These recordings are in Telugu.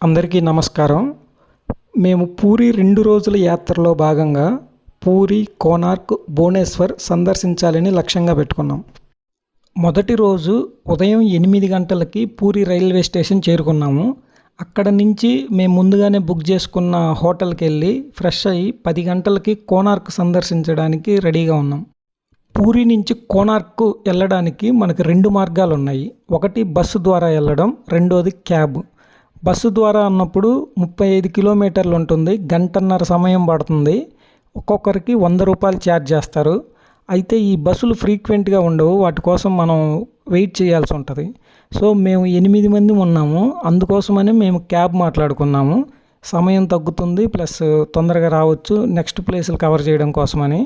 అందరికీ నమస్కారం. మేము పూరి 2 రోజుల యాత్రలో భాగంగా పూరి, కోనార్క్, భువనేశ్వర్ సందర్శించాలని లక్ష్యంగా పెట్టుకున్నాం. మొదటి రోజు ఉదయం 8 గంటలకి పూరి రైల్వే స్టేషన్ చేరుకున్నాము. అక్కడ నుంచి మేము ముందుగానే బుక్ చేసుకున్న హోటల్కి వెళ్ళి ఫ్రెష్ అయ్యి 10 గంటలకి కోనార్క్ సందర్శించడానికి రెడీగా ఉన్నాం. పూరి నుంచి కోనార్క్ వెళ్ళడానికి మనకు 2 మార్గాలు ఉన్నాయి. ఒకటి బస్సు ద్వారా వెళ్ళడం, రెండోది క్యాబ్. బస్సు ద్వారా అన్నప్పుడు 35 కిలోమీటర్లు ఉంటుంది, గంటన్నర సమయం పడుతుంది. ఒక్కొక్కరికి 100 రూపాయలు ఛార్జ్ చేస్తారు. అయితే ఈ బస్సులు ఫ్రీక్వెంట్గా ఉండవు, వాటి కోసం మనం వెయిట్ చేయాల్సి ఉంటుంది. సో మేము 8 మంది ఉన్నాము, అందుకోసమని మేము క్యాబ్ మాట్లాడుకున్నాము. సమయం తగ్గుతుంది, ప్లస్ తొందరగా రావచ్చు నెక్స్ట్ ప్లేసులు కవర్ చేయడం కోసమని.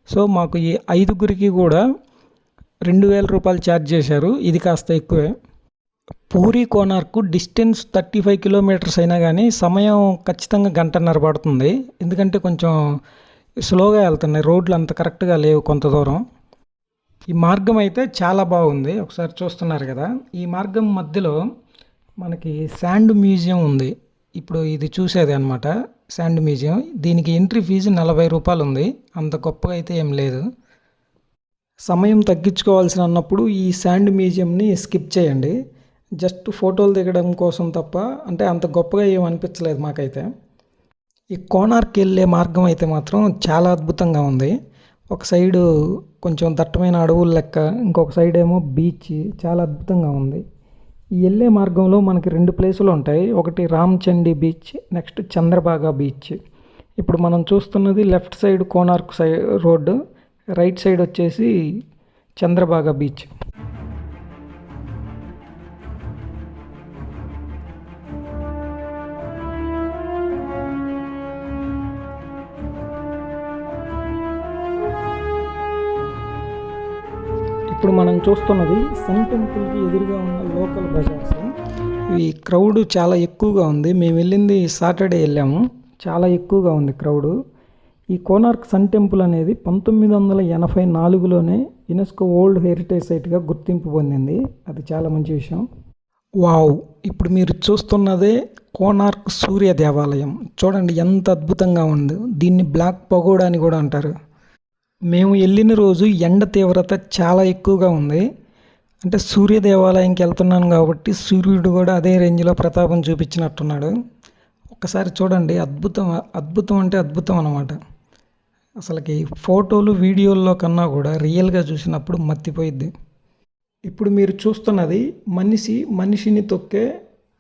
సో మాకు ఈ 5గురికి కూడా 2000 రూపాయలు ఛార్జ్ చేశారు. ఇది కాస్త ఎక్కువే. పూరి కోనార్క్ డిస్టెన్స్ 35 కిలోమీటర్స్ అయినా కానీ సమయం ఖచ్చితంగా గంటన్నర పడుతుంది. ఎందుకంటే కొంచెం స్లోగా వెళ్తున్నాయి, రోడ్లు అంత కరెక్ట్గా లేవు కొంత దూరం. ఈ మార్గం అయితే చాలా బాగుంది, ఒకసారి చూస్తున్నారు కదా. ఈ మార్గం మధ్యలో మనకి శాండ్ మ్యూజియం ఉంది. ఇప్పుడు ఇది చూసేది అనమాట శాండ్ మ్యూజియం. దీనికి ఎంట్రీ ఫీజు 40 రూపాయలు ఉంది, అంత గొప్పగా అయితే ఏం లేదు. సమయం తగ్గించుకోవాల్సిన అన్నప్పుడు ఈ శాండ్ మ్యూజియంని స్కిప్ చేయండి. జస్ట్ ఫోటోలు దిగడం కోసం తప్ప, అంటే అంత గొప్పగా ఏం అనిపించలేదు మాకైతే. ఈ కోనార్క్ వెళ్ళే మార్గం అయితే మాత్రం చాలా అద్భుతంగా ఉంది. ఒక సైడు కొంచెం దట్టమైన అడవులు లెక్క, ఇంకొక సైడ్ ఏమో బీచ్, చాలా అద్భుతంగా ఉంది. ఈ వెళ్ళే మార్గంలో మనకి 2 ప్లేసులు ఉంటాయి. ఒకటి రామచండి బీచ్, నెక్స్ట్ చంద్రబాగా బీచ్. ఇప్పుడు మనం చూస్తున్నది left side Konark side road, right side వచ్చేసి చంద్రబాగా బీచ్. ఇప్పుడు మనం చూస్తున్నది సన్ టెంపుల్కి ఎదురుగా ఉన్న లోకల్ బజార్స్. ఈ క్రౌడ్ చాలా ఎక్కువగా ఉంది. మేము వెళ్ళింది సాటర్డే వెళ్ళాము, చాలా ఎక్కువగా ఉంది క్రౌడు. ఈ కోనార్క్ సన్ టెంపుల్ అనేది 1984లోనే యునెస్కో వరల్డ్ హెరిటేజ్ సైట్గా గుర్తింపు పొందింది. అది చాలా మంచి విషయం. వావ్, ఇప్పుడు మీరు చూస్తున్నదే కోనార్క్ సూర్య దేవాలయం. చూడండి ఎంత అద్భుతంగా ఉంది. దీన్ని బ్లాక్ పగోడా అని కూడా అంటారు. మేము వెళ్ళిన రోజు ఎండ తీవ్రత చాలా ఎక్కువగా ఉంది. అంటే సూర్య దేవాలయంకి వెళ్తున్నాను కాబట్టి సూర్యుడు కూడా అదే రేంజ్లో ప్రతాపం చూపించినట్టున్నాడు. ఒక్కసారి చూడండి, అద్భుతం అద్భుతం అంటే అద్భుతం అన్నమాట. అసలుకి ఫోటోలు వీడియోల్లో కన్నా కూడా రియల్గా చూసినప్పుడు మత్తిపోయిద్ది. ఇప్పుడు మీరు చూస్తున్నది మనిషిని తొక్కే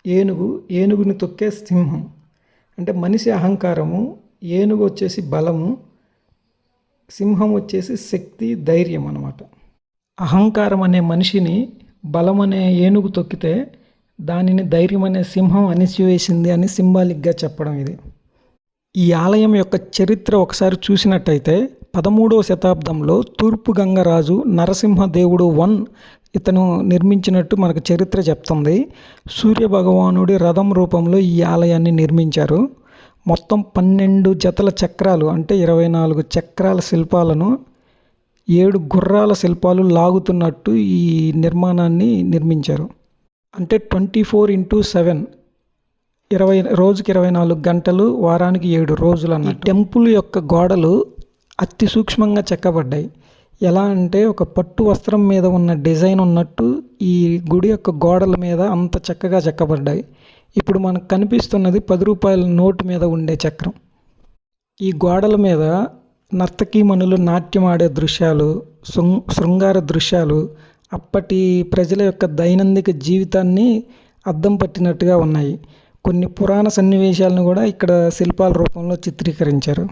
ఏనుగు, ఏనుగుని తొక్కే సింహం. అంటే మనిషి అహంకారము, ఏనుగు వచ్చేసి బలము, సింహం వచ్చేసి శక్తి, ధైర్యం అన్నమాట. అహంకారం అనే మనిషిని బలం అనే ఏనుగు తొక్కితే దానిని ధైర్యం అనే సింహం అణిచివేసింది అని సింబాలిక్గా చెప్పడం ఇది. ఈ ఆలయం యొక్క చరిత్ర ఒకసారి చూసినట్టయితే 13వ శతాబ్దంలో తూర్పు గంగరాజు నరసింహదేవుడు ఇతను నిర్మించినట్టు మనకు చరిత్ర చెప్తుంది. సూర్య భగవానుడి రథం రూపంలో ఈ ఆలయాన్ని నిర్మించారు. మొత్తం 12 జతల చక్రాలు, అంటే 24 చక్రాల శిల్పాలను 7 గుర్రాల శిల్పాలు లాగుతున్నట్టు ఈ నిర్మాణాన్ని నిర్మించారు. అంటే 24x7, రోజుకి 24 గంటలు, వారానికి 7 రోజులు అన్నట్టు. టెంపుల్ యొక్క గోడలు అతి సూక్ష్మంగా చెక్కబడ్డాయి. ఎలా అంటే ఒక పట్టు వస్త్రం మీద ఉన్న డిజైన్ ఉన్నట్టు ఈ గుడి యొక్క గోడల మీద అంత చక్కగా చెక్కబడ్డాయి. ఇప్పుడు మనకు కనిపిస్తున్నది 10 రూపాయల నోటు మీద ఉండే చక్రం. ఈ గోడల మీద నర్తకీమణులు నాట్యం ఆడే దృశ్యాలు, శృంగార దృశ్యాలు, అప్పటి ప్రజల యొక్క దైనందిక జీవితాన్ని అద్దం పట్టినట్టుగా ఉన్నాయి. కొన్ని పురాణ సన్నివేశాలను కూడా ఇక్కడ శిల్పాల రూపంలో చిత్రీకరించారు.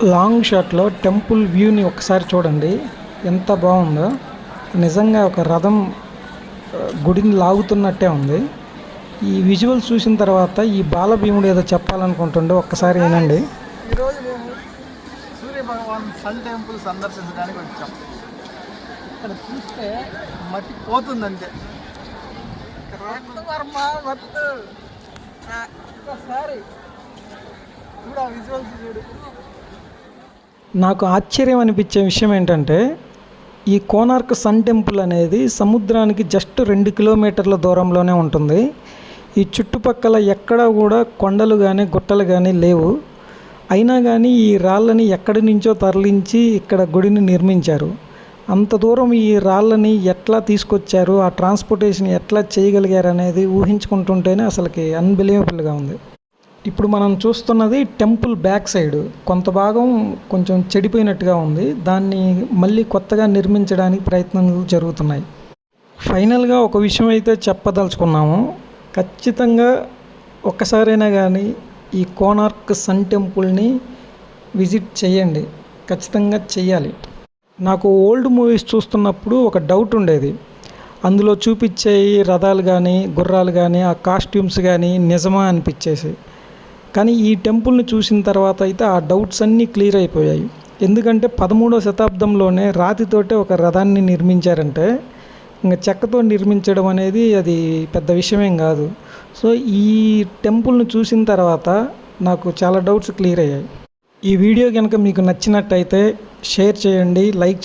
లాంగ్ షాట్లో టెంపుల్ వ్యూని ఒకసారి చూడండి, ఎంత బాగుందో. నిజంగా ఒక రథం గుడిని లాగుతున్నట్టే ఉంది. ఈ విజువల్స్ చూసిన తర్వాత ఈ బాలభీముడు ఏదో చెప్పాలనుకుంటుండే, ఒక్కసారి వినండి. ఈరోజు మేము సూర్య భగవాన్ సన్ టెంపుల్ సందర్శించడానికి వచ్చాం. ఇక్కడ చూస్తే మట్టి పోతుందంటే ఒక్కసారి చూడు, ఆ విజువల్స్ చూడు. నాకు ఆశ్చర్యం అనిపించే విషయం ఏంటంటే, ఈ కోనార్క్ సన్ టెంపుల్ అనేది సముద్రానికి జస్ట్ 2 కిలోమీటర్ల దూరంలోనే ఉంటుంది. ఈ చుట్టుపక్కల ఎక్కడా కూడా కొండలు కానీ గుట్టలు కానీ లేవు. అయినా కానీ ఈ రాళ్ళని ఎక్కడి నుంచో తరలించి ఇక్కడ గుడిని నిర్మించారు. అంత దూరం ఈ రాళ్ళని ఎట్లా తీసుకొచ్చారు, ఆ ట్రాన్స్పోర్టేషన్ ఎట్లా చేయగలిగారు అనేది ఊహించుకుంటుంటేనే అసలుకి అన్బిలీవబుల్గా ఉంది. ఇప్పుడు మనం చూస్తున్నది టెంపుల్ బ్యాక్ సైడ్ కొంత భాగం కొంచెం చెడిపోయినట్టుగా ఉంది. దాన్ని మళ్ళీ కొత్తగా నిర్మించడానికి ప్రయత్నాలు జరుగుతున్నాయి. ఫైనల్గా ఒక విషయం అయితే చెప్పదలుచుకున్నాము. ఖచ్చితంగా ఒక్కసారైనా కానీ ఈ కోనార్క్ సన్ టెంపుల్ని విజిట్ చేయండి, ఖచ్చితంగా చెయ్యాలి. నాకు ఓల్డ్ మూవీస్ చూస్తున్నప్పుడు ఒక డౌట్ ఉండేది, అందులో చూపించే రథాలు కానీ గుర్రాలు కానీ ఆ కాస్ట్యూమ్స్ కానీ నిజమా అనిపించేసి. కానీ ఈ టెంపుల్ని చూసిన తర్వాత అయితే ఆ డౌట్స్ అన్నీ క్లియర్ అయిపోయాయి. ఎందుకంటే 13వ శతాబ్దంలోనే రాతితోటే ఒక రథాన్ని నిర్మించారంటే ఇంకా చెక్కతో నిర్మించడం అనేది అది పెద్ద విషయమేం కాదు. సో ఈ టెంపుల్ని చూసిన తర్వాత నాకు చాలా డౌట్స్ క్లియర్ అయ్యాయి. ఈ వీడియో కనుక మీకు నచ్చినట్టయితే షేర్ చేయండి, లైక్